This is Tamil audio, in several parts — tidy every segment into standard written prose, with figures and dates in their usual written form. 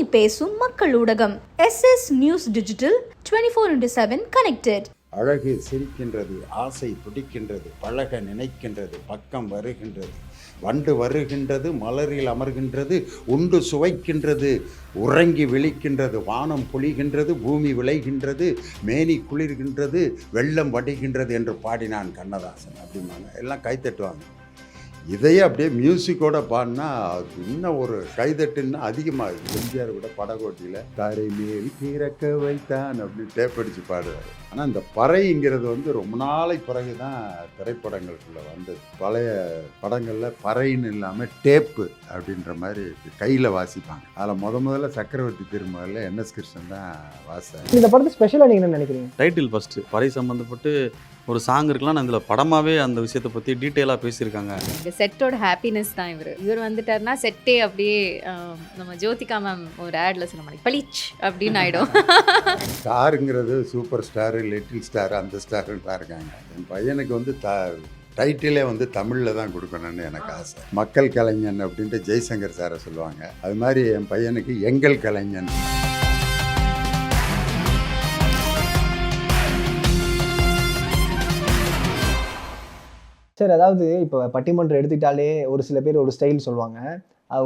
உண்மை பேசும் மக்கள் ஊடகம் SS நியூஸ் டிஜிட்டல் 24/7 கனெக்டட். அழகு சிரிக்கின்றது, ஆசை துடிக்கின்றது, பழக நினைக்கின்றது, பக்கம் வருகின்றது, வண்டு வருகின்றது, மலரில் அமர்கின்றது, உண்டு சுவைக்கின்றது, உறங்கி விழிக்கின்றது, வானம் பொழிகின்றது, பூமி விளைகின்றது, மேனி குளிர்கின்றது, வெள்ளம் வடிகின்றது என்று பாடினான் கண்ணதாசன் அப்படிம்பாங்க. எல்லாம் கைத்தட்டுவாங்க. இதையே அப்படியே மியூசிக்கோட பாடினா இன்னும் ஒரு கைதட்டுன்னா அதிகமாக எம்ஜிஆர் கூட படகோட்டியில் தாரை மேல் பிறக்க வைத்தான் அப்படின்னு டேப் அடித்து பாடுவார். ஆனால் இந்த பறைங்கிறது வந்து ரொம்ப நாளைக்கு பிறகு தான் திரைப்படங்களுக்குள்ளே வந்தது. பழைய படங்களில் பறைன்னு இல்லாமல் டேப்பு அப்படின்ற மாதிரி கையில் வாசிப்பாங்க. அதில் முதல்ல சக்கரவர்த்தி திருமகளில் NS கிருஷ்ணன் தான் வாசித்தார். இந்த படத்தை ஸ்பெஷலாக நீங்கள் என்ன நினைக்கிறீங்க? டைட்டில் ஃபஸ்ட்டு பறை சம்மந்தப்பட்டு ஒரு சாங் இருக்கலாம். நான் இதில் படமாகவே அந்த விஷயத்தை பற்றி டீட்டெயிலாக பேசியிருக்காங்க. இந்த செட்டோட ஹாப்பினஸ் தான் இவர் வந்துட்டார்னா செட்டே அப்படியே நம்ம ஜோதிகா மேம் ஒரு ஆட்ல சொன்ன மாதிரி பளிச் அப்படின்னு ஆகிடும். ஸ்டாருங்கிறது சூப்பர் ஸ்டாரு, லிட்டில் ஸ்டார், அந்த ஸ்டாருன்னு தான் இருக்காங்க. என் பையனுக்கு வந்து டைட்டிலே வந்து தமிழில் தான் கொடுக்கணும்னு எனக்கு ஆசை. மக்கள் கலைஞன் அப்படின்ட்டு ஜெய்சங்கர் சாரை சொல்லுவாங்க. அது மாதிரி என் பையனுக்கு எங்கள் கலைஞன். சார், அதாவது இப்போ பட்டிமன்றம் எடுத்துக்கிட்டாலே ஒரு சில பேர் ஒரு ஸ்டைல் சொல்லுவாங்க.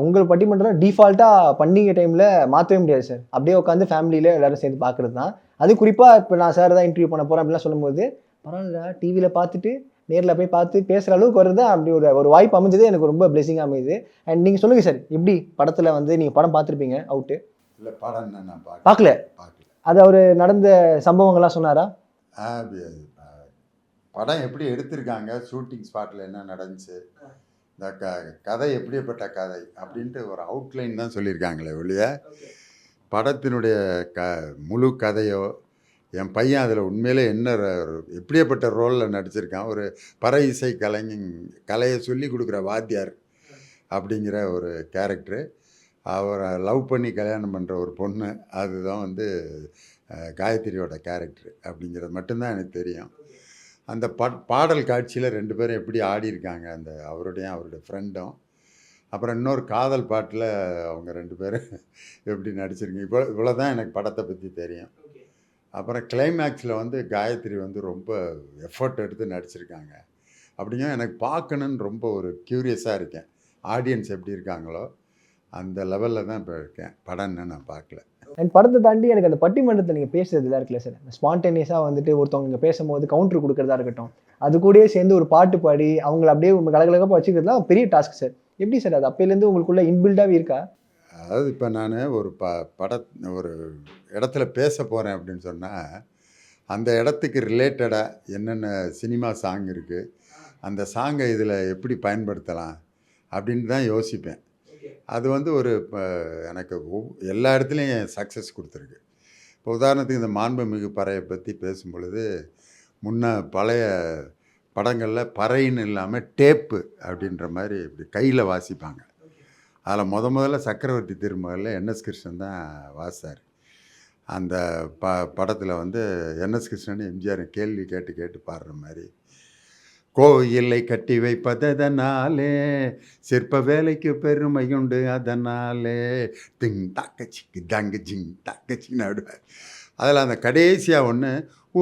உங்கள் பட்டிமன்றம் டிஃபால்ட்டாக பண்டிகை டைமில் மாற்றவே முடியாது சார். அப்படியே உட்காந்து ஃபேமிலியில் எல்லோரும் சேர்ந்து பார்க்குறது தான். அது குறிப்பாக இப்போ நான் சார் தான் இன்டர்வியூ பண்ண போகிறேன் அப்படிலாம் சொல்லும்போது பரவாயில்ல, டிவியில் பார்த்துட்டு நேரில் போய் பார்த்து பேசுகிற அளவுக்கு வருது. அப்படி ஒரு வாய்ப்பு அமைஞ்சது எனக்கு ரொம்ப பிளெஸிங்காக அமையுது. அண்ட் நீங்கள் சொல்லுங்கள் சார், எப்படி படத்தில் வந்து நீங்கள் படம் பார்த்துருப்பீங்க அவுட்டு? இல்லை, படம் நான் பார்க்கல. அது அவர் நடந்த சம்பவங்கள்லாம் சொன்னாரா? படம் எப்படி எடுத்திருக்காங்க, ஷூட்டிங் ஸ்பாட்டில் என்ன நடந்துச்சு, இந்த கதை எப்படிப்பட்ட கதை அப்படின்ட்டு ஒரு அவுட்லைன் தான் சொல்லியிருக்காங்களே ஒழிய படத்தினுடைய முழு கதையோ, என் பையன் அதில் உண்மையிலே என்ன எப்படியப்பட்ட ரோலில் நடிச்சிருக்கான், ஒரு பறை இசை கலையை சொல்லி கொடுக்குற வாத்தியார் அப்படிங்கிற ஒரு கேரக்டரு, அவரை லவ் பண்ணி கல்யாணம் பண்ணுற ஒரு பொண்ணு, அதுதான் வந்து காயத்ரியோட கேரக்டர் அப்படிங்கிறது மட்டும்தான் எனக்கு தெரியும். அந்த பாடல் காட்சியில் 2 பேரும் எப்படி ஆடியிருக்காங்க, அந்த அவருடைய ஃப்ரெண்டும். அப்புறம் இன்னொரு காதல் பாட்டில் அவங்க 2 பேரும் எப்படி நடிச்சிருக்கீங்க. இவ்வளோ தான் எனக்கு படத்தை பற்றி தெரியும். அப்புறம் கிளைமேக்ஸில் வந்து காயத்ரி வந்து ரொம்ப எஃபர்ட் எடுத்து நடிச்சிருக்காங்க. அப்படிங்க எனக்கு பார்க்கணுன்னு ரொம்ப ஒரு க்யூரியஸாக இருக்கேன். ஆடியன்ஸ் எப்படி இருக்காங்களோ அந்த லெவலில் தான் இப்போ இருக்கேன். படம்னு நான் பார்க்கல. அண்ட் படத்தை தாண்டி எனக்கு அந்த பட்டிமன்றத்தை நீங்கள் பேசுறதுலாம் இருக்குல்ல சார், ஸ்பான்டேனியஸாக வந்துட்டு ஒருத்தவங்க இங்கே பேசும்போது கவுண்டர் கொடுக்குறதா இருக்கட்டும், அது கூடயே சேர்ந்து ஒரு பாட்டு பாடி அவங்கள அப்படியே கலகலகப்பாக வச்சுக்கிறதுலாம் பெரிய டாஸ்க் சார். எப்படி சார் அது அப்போலேருந்து உங்களுக்குள்ளே இன்பில்டாகவே இருக்கா? அதாவது இப்போ நான் ஒரு ஒரு இடத்துல பேச போகிறேன் அப்படின்னு சொன்னால் அந்த இடத்துக்கு ரிலேட்டடாக என்னென்ன சினிமா சாங் இருக்குது, அந்த சாங்கை இதில் எப்படி பயன்படுத்தலாம் அப்படின்னு தான் யோசிப்பேன். அது வந்து ஒரு எனக்கு எல்லா இடத்துலையும் சக்ஸஸ் கொடுத்துருக்கு. இப்போ உதாரணத்துக்கு இந்த மாண்புமிகு பறையை பற்றி பேசும் பொழுது பழைய படங்களில் பறைன்னு இல்லாமல் டேப்பு அப்படின்ற மாதிரி இப்படி கையில் வாசிப்பாங்க. அதில் முதல்ல சக்கரவர்த்தி திருமகளில் NS கிருஷ்ணன் தான் வாசித்தார். அந்த படத்தில் வந்து NS கிருஷ்ணன் எம்ஜிஆர் கேள்வி கேட்டு பாடுற மாதிரி, கோயிலை கட்டி வைப்பதனாலே சிற்ப வேலைக்கு பெருமையுண்டு அதனாலே திங் தாக்கச்சிக்கு தங்கு ஜிங் தாக்கச்சின்னு ஆடுவார். அதில் அந்த கடைசியாக ஒன்று,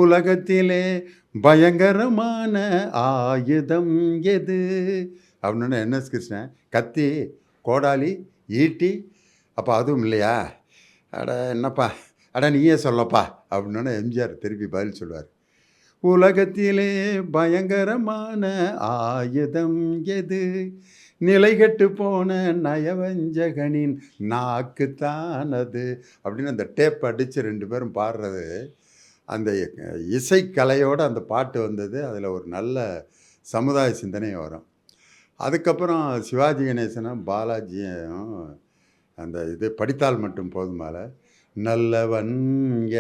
உலகத்திலே பயங்கரமான ஆயுதம் எது அப்படின்னு NS கிருஷ்ணன், கத்தி, கோடாலி, ஈட்டி, அப்போ அதுவும் இல்லையா, அட என்னப்பா, அட நீயே சொல்லப்பா அப்படின்னு எம்ஜிஆர் திருப்பி பதில் சொல்லுவார். உலகத்திலே பயங்கரமான ஆயுதம் எது, நிலைகட்டு போன நயவஞ்சகனின் நாக்கு தானது அப்படின்னு அந்த டேப் அடித்து 2 பேரும் பாடுறது. அந்த இசைக்கலையோடு அந்த பாட்டு வந்தது. அதில் ஒரு நல்ல சமுதாய சிந்தனையும் வரும். அதுக்கப்புறம் சிவாஜி கணேசனும் பாலாஜியும் அந்த படித்தால் மட்டும் போதுமால, நல்லவன்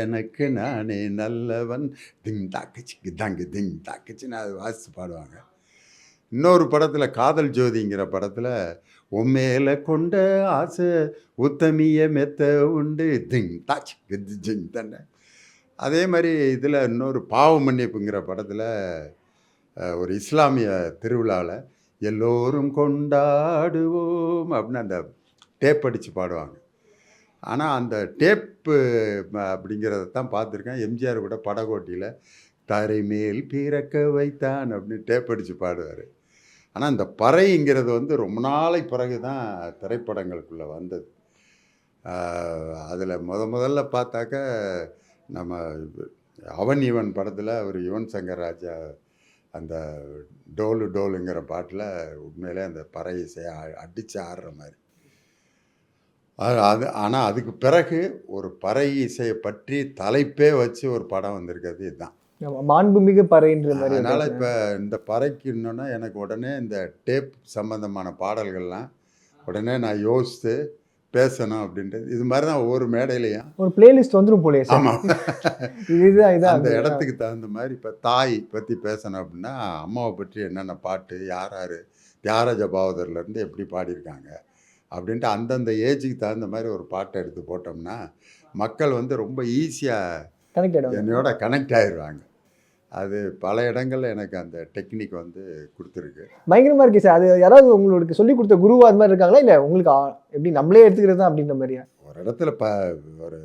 எனக்கு நானே நல்லவன் திங் தாக்கச்சிக்கு தங்கு திங் தாக்கச்சின்னு அது வாசித்து பாடுவாங்க. இன்னொரு படத்தில் காதல் ஜோதிங்கிற படத்தில், உண்மையில கொண்ட ஆசை உத்தமிய மெத்த உண்டு திங் தாச்சிக்கு ஜிங் தண்டை. அதே மாதிரி இதில் இன்னொரு பாவ மன்னிப்புங்கிற படத்தில் ஒரு இஸ்லாமிய திருவிழாவில் எல்லோரும் கொண்டாடுவோம் அப்படின்னு அந்த டேப் அடித்து பாடுவாங்க. ஆனால் அந்த டேப்பு அப்படிங்கிறத தான் பார்த்துருக்கேன். எம்ஜிஆர் கூட படகோட்டியில் தரை மேல் பிறக்க வைத்தான் அப்படின்னு டேப் அடித்து பாடுவார். ஆனால் இந்த பறைங்கிறது வந்து ரொம்ப நாளைக்கு பிறகு தான் திரைப்படங்களுக்குள்ளே வந்தது. அதில் முதல்ல பார்த்தாக்க நம்ம அவன் இவன் படத்தில் ஒரு யுவன் சங்கர் ராஜா அந்த டோலு டோலுங்கிற பாட்டில் உண்மையிலே அந்த பறை இசையை அடித்து ஆடுற மாதிரி. அது ஆனால் அதுக்கு பிறகு ஒரு பறை இசையை பற்றி தலைப்பே வச்சு ஒரு படம் வந்திருக்கிறது இதுதான். மாண்புமிகு பறைன்ற மாதிரி. அதனால் இப்போ இந்த பறைக்கு இன்னொன்னா எனக்கு உடனே இந்த டேப் சம்பந்தமான பாடல்கள்லாம் உடனே நான் யோசித்து பேசணும் அப்படின்றது. இது மாதிரி தான் ஒவ்வொரு மேடையிலையும் ஒரு பிளேலிஸ்ட் வந்துடும் போலே. ஆமாம், இதுதான் அந்த இடத்துக்கு தகுந்த மாதிரி. இப்போ தாய் பற்றி பேசணும் அப்படின்னா அம்மாவை பற்றி என்னென்ன பாட்டு, யார் யார் தியாகராஜ பாவதர்லேருந்து எப்படி பாடியிருக்காங்க அப்படின்ட்டு அந்தந்த ஏஜுக்கு தகுந்த மாதிரி ஒரு பாட்டை எடுத்து போட்டோம்னா மக்கள் வந்து ரொம்ப ஈஸியாக கனெக்ட் ஆகிடும், என்னோட கனெக்ட் ஆயிடுவாங்க. அது பல இடங்கள்ல எனக்கு அந்த டெக்னிக் வந்து கொடுத்துருக்கு. பயங்கரமாக இருக்கு சார். அது யாராவது உங்களுக்கு சொல்லி கொடுத்த குருவா அது மாதிரி இருக்காங்களா, இல்லை உங்களுக்கு எப்படி நம்மளே எடுத்துக்கிறது தான் அப்படின்ற மாதிரியா? ஒரு இடத்துல ஒரு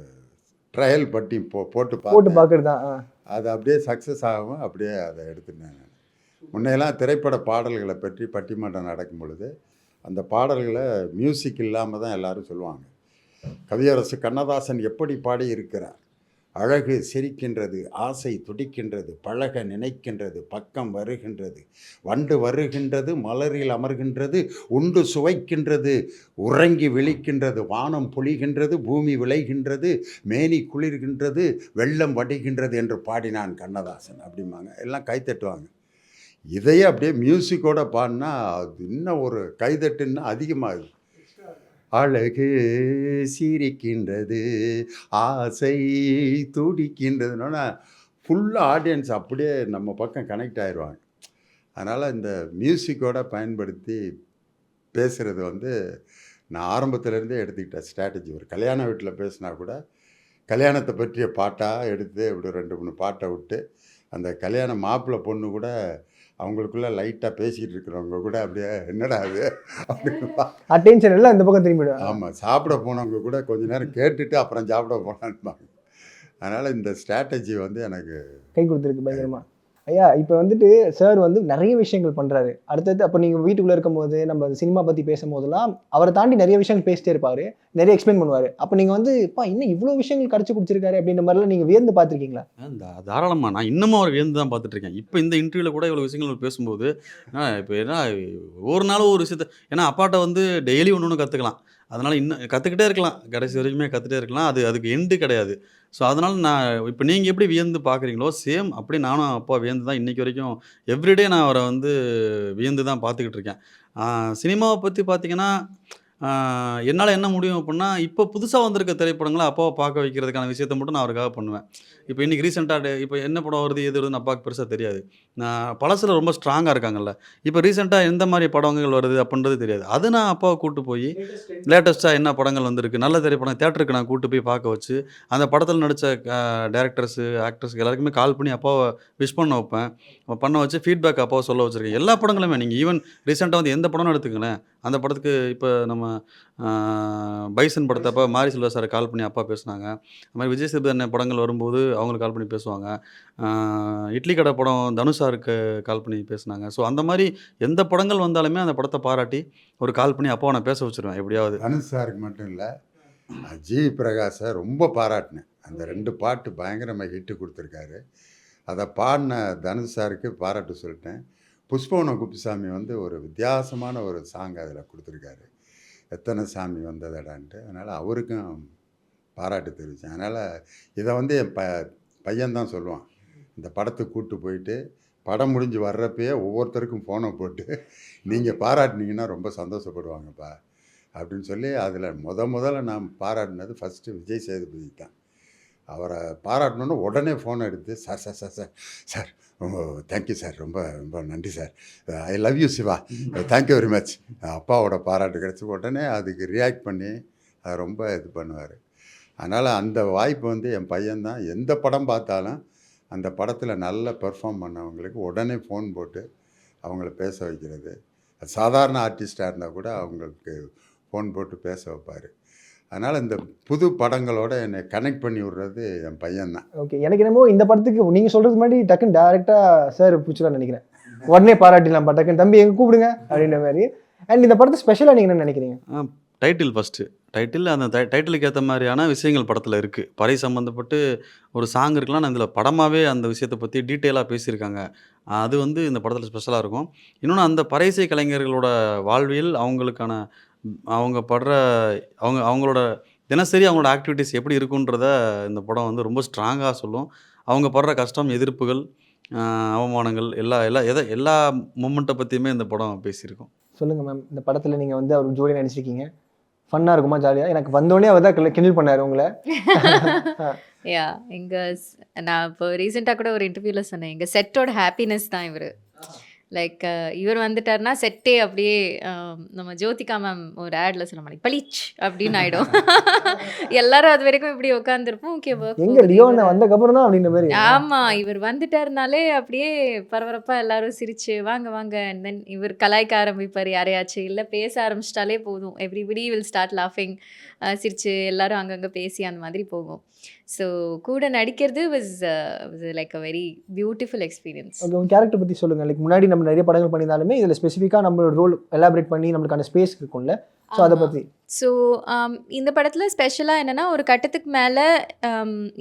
ட்ரையல் பட்டி போட்டு பார்க்குறது தான். அது அப்படியே சக்ஸஸ் ஆகும். அப்படியே அதை எடுத்துட்டேன் நான். முன்னையெல்லாம் திரைப்பட பாடல்களை பற்றி பட்டிமன்றம் நடக்கும் பொழுது அந்த பாடல்களை மியூசிக் இல்லாமல் தான் எல்லாரும் சொல்லுவாங்க. கவியரசு கண்ணதாசன் எப்படி பாடி இருக்கிறார், அழகு சிரிக்கின்றது, ஆசை துடிக்கின்றது, பழக நினைக்கின்றது, பக்கம் வருகின்றது, வண்டு வருகின்றது, மலரில் அமர்கின்றது, உண்டு சுவைக்கின்றது, உறங்கி விழிக்கின்றது, வானம் பொழிகின்றது, பூமி விளைகின்றது, மேனி குளிர்கின்றது, வெள்ளம் வடிகின்றது என்று பாடினான் கண்ணதாசன் அப்படிம்பாங்க. எல்லாம் கைத்தட்டுவாங்க. இதையே அப்படியே மியூசிக்கோட பாடினா அது இன்னும் ஒரு கைதட்டுன்னா அதிகமாகுது. அழகு சிரிக்கின்றது, ஆசை துடிக்கின்றதுன்னா ஃபுல்லாக ஆடியன்ஸ் அப்படியே நம்ம பக்கம் கனெக்ட் ஆயிடுவாங்க. அதனால் இந்த மியூசிக்கோட பயன்படுத்தி பேசுகிறது வந்து நான் ஆரம்பத்துலேருந்தே எடுத்துக்கிட்ட ஸ்ட்ராட்டஜி. ஒரு கல்யாண வீட்டில் பேசினா கூட கல்யாணத்தை பற்றிய பாட்டாக எடுத்து இப்படி 2-3 பாட்டை விட்டு அந்த கல்யாண மாப்பிள்ளை பொண்ணு கூட அவங்களுக்குள்ள லைட்டாக பேசிக்கிட்டு இருக்கிறவங்க கூட அப்படியே என்னடா அது அப்படின்னு அட்டென்ஷன் எல்லாம் இந்த பக்கம் திரும்பிடும். ஆமாம், சாப்பிட போனவங்க கூட கொஞ்ச நேரம் கேட்டுட்டு அப்புறம் சாப்பிட போனான்பாங்க. அதனால் இந்த ஸ்ட்ராட்டஜி வந்து எனக்கு கை கொடுத்துருக்கு பயங்கரமா. ஐயா, இப்போ வந்துட்டு சார் வந்து நிறைய விஷயங்கள் பண்ணுறாரு. அடுத்தது அப்போ நீங்கள் வீட்டுக்குள்ளே இருக்கும்போது நம்ம சினிமா பற்றி பேசும்போதெல்லாம் அவரை தாண்டி நிறைய விஷயங்கள் பேசிட்டே இருப்பார், நிறைய எக்ஸ்பிளைன் பண்ணுவார். அப்போ நீங்கள் வந்து இப்போ இன்னும் இவ்வளோ விஷயங்கள் கரைச்சி கொடுத்துருக்காரு அப்படின்ற மாதிரிலாம் நீங்கள் வியந்து பார்த்துருக்கீங்களா? தாராளமாக நான் இன்னமும் அவர் வியந்து தான் பார்த்துட்ருக்கேன். இப்போ இந்த இன்டர்வியூவில் கூட இவ்வளோ விஷயங்கள் பேசும்போது இப்போ ஏன்னா ஒரு நாளும் ஒரு விஷயத்த, ஏன்னா அப்பாட்ட வந்து டெய்லி ஒன்று ஒன்று கற்றுக்கலாம். அதனால் இன்னும் கற்றுக்கிட்டே இருக்கலாம், கடைசி வரைக்குமே கற்றுட்டே இருக்கலாம். அதுக்கு எண்டு கிடையாது. ஸோ அதனால் நான் இப்போ நீங்கள் எப்படி வியந்து பார்க்குறீங்களோ சேம் அப்படி நானும் அப்பா வியந்து தான் இன்றைக்கி வரைக்கும் எவ்ரிடே நான் அவரை வந்து வியந்து தான் பார்த்துக்கிட்டு இருக்கேன். சினிமாவை பற்றி பார்த்தீங்கன்னா என்னால் என்ன முடியும் அப்படின்னா, இப்போ புதுசாக வந்திருக்க திரைப்படங்களை அப்பாவை பார்க்க வைக்கிறதுக்கான விஷயத்த மட்டும் நான் அவருக்காக பண்ணுவேன். இப்போ இன்றைக்கி ரீசெண்டாக இப்போ என்ன படம் வருது எது வருதுன்னு அப்பாவுக்கு பெருசாக தெரியாது. நான் பழசில் ரொம்ப ஸ்ட்ராங்காக இருக்காங்கல்ல, இப்போ ரீசெண்டாக எந்த மாதிரி படங்கள் வருது அப்படின்றது தெரியாது. அது நான் அப்பாவை கூப்பிட்டு போய் லேட்டஸ்ட்டாக என்ன படங்கள் வந்திருக்கு, நல்ல திரைப்படம் தேட்டருக்கு நான் கூப்பிட்டு போய் பார்க்க வச்சு அந்த படத்தில் நடித்த டேரக்டர்ஸு ஆக்டர்ஸுக்கு எல்லாருக்குமே கால் பண்ணி அப்பாவை விஷ் பண்ண வைப்பேன். பண்ண வச்சு ஃபீட்பேக் அப்பாவை சொல்ல வச்சுருக்கேன். எல்லா படங்களுமே நீங்கள் ஈவன் ரீசெண்டாக வந்து எந்த படம்னு எடுத்துக்கங்களேன், அந்த படத்துக்கு இப்போ நம்ம பைசன் படத்தப்போ மாரி செல்வா சார் கால் பண்ணி அப்பா பேசுனாங்க. அது மாதிரி விஜய் சேதுபதி படங்கள் வரும்போது அவங்களுக்கு கால் பண்ணி பேசுவாங்க. இட்லி கடை படம் தனுஷ் சாருக்கு கால் பண்ணி பேசுனாங்க. ஸோ அந்த மாதிரி எந்த படங்கள் வந்தாலுமே அந்த படத்தை பாராட்டி ஒரு கால் பண்ணி அப்பாவை நான் பேச வச்சுருவேன் எப்படியாவது. தனுஷ் சாருக்கு மட்டும் இல்லை, ஜி பிரகாஷை ரொம்ப பாராட்டினேன். அந்த 2 பாட்டு பயங்கரமாக ஹிட்டு கொடுத்துருக்காரு. அதை பாடின தனுஷ் சாருக்கு பாராட்டு சொல்லிட்டேன். புஷ்பவனம் குப்புசாமி வந்து ஒரு வித்தியாசமான ஒரு சாங் அதில் கொடுத்துருக்காரு, எத்தனை சாமி வந்ததடான்ட்டு. அதனால் அவருக்கும் பாராட்டு தெரிவித்தேன். அதனால் இதை வந்து என் பையன்தான் சொல்லுவான். இந்த படத்துக்கு கூப்பிட்டு போயிட்டு படம் முடிஞ்சு வர்றப்பயே ஒவ்வொருத்தருக்கும் ஃபோனை போட்டு நீங்கள் பாராட்டினீங்கன்னா ரொம்ப சந்தோஷப்படுவாங்கப்பா அப்படின்னு சொல்லி அதில் முதல்ல நான் பாராட்டினது ஃபஸ்ட்டு விஜய் சேதுபதி தான். அவரை பாராட்டணுன்னு உடனே ஃபோனை எடுத்து sir sir sir sir sir ரொம்ப தேங்க்யூ சார், ரொம்ப ரொம்ப நன்றி sir, I love you Siva, thank you very much. அப்பாவோட பாராட்டு கிடச்சி உடனே அதுக்கு ரியாக்ட் பண்ணி அதை ரொம்ப இது பண்ணுவார். அதனால் அந்த வாய்ப்பு வந்து என் பையன்தான். எந்த படம் பார்த்தாலும் அந்த படத்தில் நல்லா பெர்ஃபார்ம் பண்ணவங்களுக்கு உடனே ஃபோன் போட்டு அவங்கள பேச வைக்கிறது. சாதாரண ஆர்டிஸ்டாக இருந்தால் கூட அவங்களுக்கு ஃபோன் போட்டு பேச வைப்பார். அதனால் இந்த புது படங்களோட என்னை கனெக்ட் பண்ணி விடுறது என் பையன்தான். ஓகே. எனக்கு என்னமோ இந்த படத்துக்கு நீங்கள் சொல்கிறதுக்கு முன்னாடி டக்குன்னு டேரெக்டாக சார் பிடிச்சிடலாம்னு நினைக்கிறேன். உடனே பாராட்டிடலாம் டக்குன்னு, தம்பி எங்கே கூப்பிடுங்க அப்படின்ற மாதிரி. அண்ட் இந்த படத்தை ஸ்பெஷலாக நீங்கள் என்ன நினைக்கிறீங்க? டைட்டில் ஃபஸ்ட்டு டைட்டில் அந்த டைட்டிலுக்கு ஏற்ற மாதிரியான விஷயங்கள் படத்தில் இருக்குது. பறை சம்மந்தப்பட்டு ஒரு சாங் இருக்கலாம். நான் இதில் படமாகவே அந்த விஷயத்தை பற்றி டீட்டெயிலாக பேசியிருக்காங்க. அது வந்து இந்த படத்தில் ஸ்பெஷலாக இருக்கும். இன்னொன்று அந்த பறையிசை கலைஞர்களோட வாழ்வியல், அவங்களுக்கான அவங்க படுற அவங்களோட தினசரி அவங்களோட ஆக்டிவிட்டீஸ் எப்படி இருக்குன்றத இந்த படம் வந்து ரொம்ப ஸ்ட்ராங்காக சொல்லும். அவங்க படுற கஷ்டம், எதிர்ப்புகள், அவமானங்கள் எல்லா மொமெண்ட்டை பற்றியுமே இந்த படம் பேசியிருக்கோம். சொல்லுங்கள் மேம், இந்த படத்தில் நீங்கள் வந்து அவர் ஜோடியாக நடிச்சிருக்கீங்க. ஃபன்னாக இருக்குமா, ஜாலியாக? எனக்கு வந்தோடனே அவர் தான் கிண்டல் பண்ணார் உங்களை. யா நான் இப்போ ரீசெண்டாக கூட ஒரு இன்டர்வியூவில் சொன்னேன், எங்கள் செட்டோட ஹாப்பினஸ் தான் இவர். லைக் இவர் வந்துட்டார்னா செட்டே அப்படியே நம்ம ஜோதிகா மேம் ஒரு ஆட்ல சொல்ல மாட்டேங்க பளிச் அப்படின்னு ஆயிடும். எல்லாரும் அது வரைக்கும் இப்படி உட்காந்துருப்போம். ஓகே எங்க லியோனை வந்தக்கப்புறம் தான் அப்படின்ற மாதிரி. ஆமா, இவர் வந்துட்டாருனாலே அப்படியே பரபரப்பா எல்லாரும் சிரிச்சு வாங்க வாங்க அண்ட் தென் இவர் கலாய்க்க ஆரம்பிப்பார் யாரையாச்சும், இல்லை பேச ஆரம்பிச்சிட்டாலே போதும் எவ்ரிபடி வில் ஸ்டார்ட் லாஃபிங். சிரிச்சு எல்லாரும் அங்கங்கே பேசி அந்த மாதிரி போகும். ஸோ கூட நடிக்கிறது was like a very beautiful experience. Okay, உங்கள் கேரக்டர் பற்றி சொல்லுங்கள். லைக் முன்னாடி நம்ம நிறைய படங்கள் பண்ணியிருந்தாலுமே இதில் ஸ்பெசிஃபிக்காக நம்மளோட ரோல் எலாபரேட் பண்ணி நம்மளுக்கான ஸ்பேஸ் இருக்கும்ல, ஸோ அதை பற்றி. ஸோ இந்த படத்தில் ஸ்பெஷலாக என்னென்னா, ஒரு கட்டத்துக்கு மேலே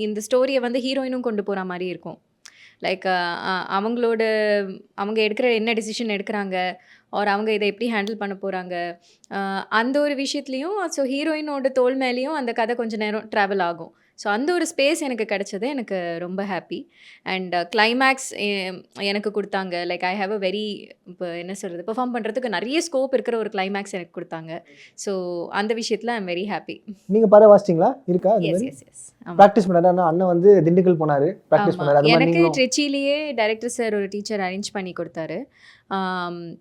இந்த ஸ்டோரியை வந்து ஹீரோயினும் கொண்டு போகிற மாதிரி இருக்கும். லைக் அவங்க எடுக்கிற என்ன டிசிஷன் எடுக்கிறாங்க, ஒரு அவங்க இதை எப்படி ஹேண்டில் பண்ண போகிறாங்க, அந்த ஒரு விஷயத்துலையும். ஸோ ஹீரோயினோட தோல் மேலேயும் அந்த கதை கொஞ்சம் நேரம் ட்ராவல் ஆகும். ஸோ அந்த ஒரு ஸ்பேஸ் எனக்கு கிடச்சது எனக்கு ரொம்ப ஹாப்பி. அண்ட் கிளைமேக்ஸ் எனக்கு கொடுத்தாங்க. Like I have a very, இப்போ என்ன சொல்கிறது, பெர்ஃபார்ம் பண்ணுறதுக்கு நிறைய ஸ்கோப் இருக்கிற ஒரு கிளைமேக்ஸ் எனக்கு கொடுத்தாங்க. ஸோ அந்த விஷயத்தில் ஐம் வெரி ஹாப்பி. நீங்கள் படம் வாசிச்சிங்களா? இருக்கா? எஸ் எஸ் எஸ் ப்ராக்டிஸ் பண்ணாரு. அண்ணன் வந்து திண்டுக்கல் போனார், ப்ராக்டிஸ் பண்ணாரு. எனக்கு ட்ரிச்சிலேயே டைரக்டர் சார் ஒரு டீச்சர் அரேஞ்ச் பண்ணி கொடுத்தாரு.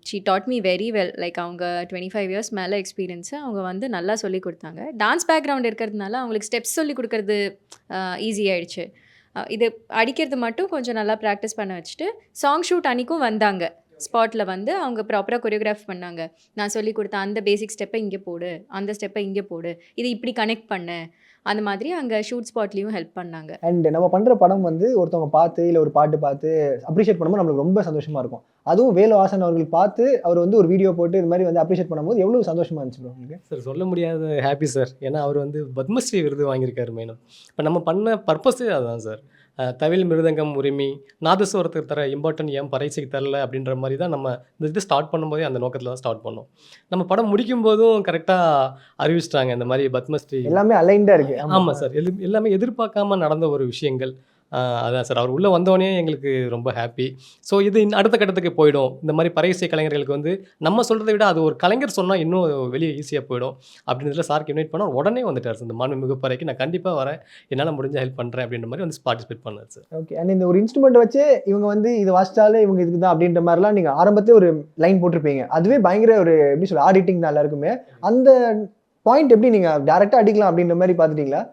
She taught me very well. Like அவங்க 25 இயர்ஸ் மேலே எக்ஸ்பீரியன்ஸு. அவங்க வந்து நல்லா சொல்லி கொடுத்தாங்க. டான்ஸ் பேக்ரவுண்ட் இருக்கிறதுனால அவங்களுக்கு ஸ்டெப்ஸ் சொல்லி கொடுக்கறது ஈஸி ஆயிடுச்சு. இது அடிக்கிறது மட்டும் கொஞ்சம் நல்லா ப்ராக்டிஸ் பண்ண வச்சுட்டு, சாங் ஷூட் அன்றைக்கும் வந்தாங்க. ஸ்பாட்டில் வந்து அவங்க ப்ராப்பராக கொரியோகிராஃப் பண்ணாங்க. நான் சொல்லி கொடுத்தேன், அந்த பேசிக் ஸ்டெப்பை இங்கே போடு, அந்த ஸ்டெப்பை இங்கே போடு, இது இப்படி கனெக்ட் பண்ணு, அந்த மாதிரி அங்கே ஷூட் ஸ்பாட்லேயும் ஹெல்ப் பண்ணாங்க. அண்ட் நம்ம பண்ணுற படம் வந்து ஒருத்தவங்க பார்த்து இல்லை ஒரு பாட்டு பார்த்து அப்ரிஷியேட் பண்ணும்போது நம்மளுக்கு ரொம்ப சந்தோஷமாக இருக்கும். அதுவும் வேலு ஹாசன் அவர்கள் பார்த்து அவர் வந்து ஒரு வீடியோ போட்டு இது மாதிரி வந்து அப்ரிஷியேட் பண்ணும்போது எவ்வளோ சந்தோஷமாக இருந்துச்சு ப்ரோ உங்களுக்கு? சார் சொல்ல முடியாத ஹாப்பி சார். ஏன்னா அவர் வந்து பத்மஸ்ரீ விருது வாங்கியிருக்காரு மெயினாக. இப்போ நம்ம பண்ண பர்பஸே அதுதான் சார். தவில் மிருதங்கம் உரிமை நாதஸ்வரத்துக்கு தர இம்பார்ட்டன்ட் ஏன் பறைசைக்கு தரல அப்படின்ற மாதிரி தான் நம்ம இந்த இது ஸ்டார்ட் பண்ணும்போதே அந்த நோக்கத்தில் தான் ஸ்டார்ட் பண்ணோம். நம்ம படம் முடிக்கும் போதும் கரெக்டாக அறிவிச்சிட்டாங்க இந்த மாதிரி பத்மஸ்ரீ எல்லாமே அலைண்டாக இருக்குது. ஆமாம் சார், எல்லாமே எதிர்பார்க்காம நடந்த ஒரு விஷயங்கள். அதான் சார், அவர் உள்ளே வந்தோடனே எங்களுக்கு ரொம்ப ஹாப்பி. ஸோ இது அடுத்த கட்டத்துக்கு போயிடும். இந்த மாதிரி பறையிசை கலைஞர்களுக்கு வந்து நம்ம சொல்கிறத விட அது ஒரு கலைஞர் சொன்னால் இன்னும் வெளியே ஈஸியாக போயிடும் அப்படின்றதுல சாருக்கு இன்வைட் பண்ணால் உடனே வந்துட்டார் சார். இந்த மாண்புமிகு பறைக்கு நான் கண்டிப்பாக வரேன், என்னால் முடிஞ்ச ஹெல்ப் பண்ணுறேன் அப்படின்ற மாதிரி வந்து பார்ட்டிசிபேட் பண்ணார் சார். ஓகே. அண்ட் இந்த ஒரு இன்ஸ்ட்ருமெண்ட் வச்சு இவங்க வந்து இது வாசிச்சாலே இவங்க இதுக்கு தான் அப்படின்ற மாதிரிலாம் நீங்கள் ஆரம்பத்திலே ஒரு லைன் போட்டிருப்பீங்க. அதுவே பயங்கர ஒரு எப்படி சொல்ல ஆடிட்டிங் தான் எல்லாருக்குமே. அந்த பாயிண்ட் எப்படி நீங்கள் டேரெக்டாக அடிக்கலாம் அப்படின்ற மாதிரி பார்த்துட்டீங்களா?